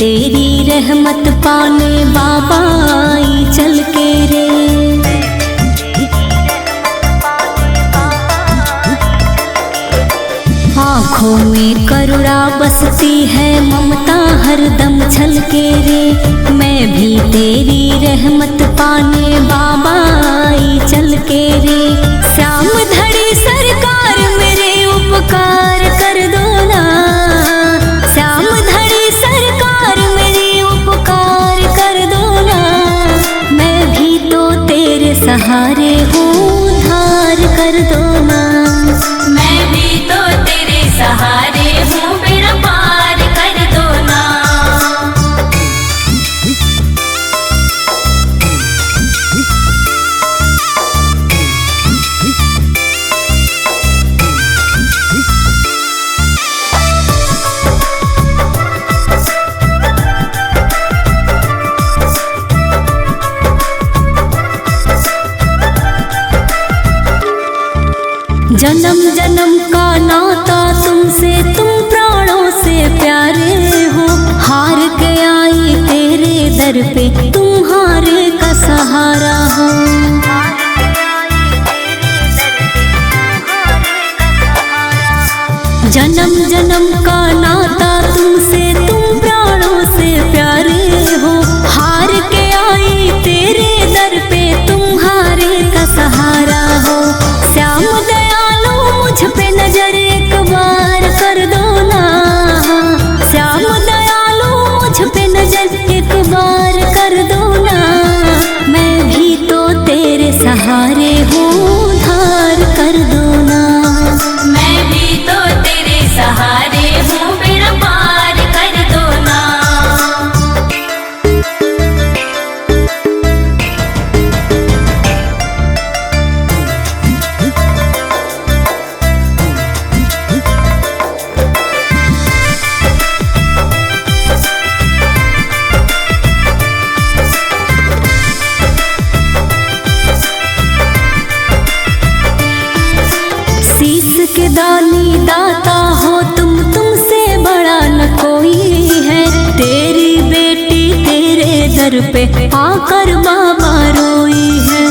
तेरी रहमत पाने बाबा आई चल के रे। आँखों में करुणा बसती है, ममता हरदम छलके रे। मैं भी तेरी रहमत पाने बाबा आई चल के रे। श्याम धड़ी सरकार मेरे उपकार कर दो ना, श्याम धड़ी सरकार मेरे उपकार कर दो ना। मैं भी तो तेरे सहारे हूँ, धार कर दो ना। मैं भी तो तेरे सहारे हूँ, मेरा पार कर दो ना। जन्म जन्म का नाता तुमसे, तुम प्राणों से प्यारे हो। हार के आई तेरे दर पे, तुम्हारे का सहारा हो। जन्म जन्म का नाता तुमसे, तुम प्राणों से प्यारे हो। हार के आई तेरे दर पे, तुम्हारे का सहारा हो। श्याम दयालु मुझ पे नजर एक बार कर दो ना, श्याम दयालु मुझ पे नजर एक बार कर दो ना। मैं भी तो तेरे सहारे हूँ, धार कर दो ना। मैं भी तो तेरे सहारे हूँ, मेरा पार कर दो ना। शीश के दानी दाता हो तुम, तुमसे बड़ा न कोई है। तेरी बेटी तेरे दर पे आकर बाबा रोई है।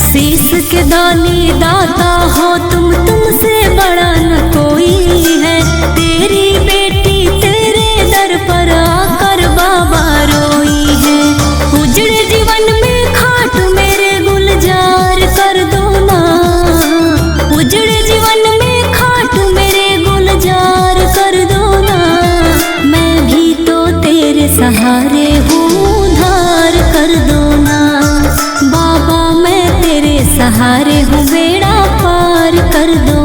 शीश के दानी दाता हो तुम, तुमसे बड़ा न कोई है। तेरी बेटी तेरे दर पर आकर बाबा रोई है। उजड़े जीवन में खाट मेरे गुलजार कर दो ना, उजड़े जीवन में खाट मेरे गुलजार कर दो ना। मैं भी तो तेरे सहारे हूँ, धार कर दो ना। बाबा मैं तेरे सहारे हूँ, बेड़ा पार कर दो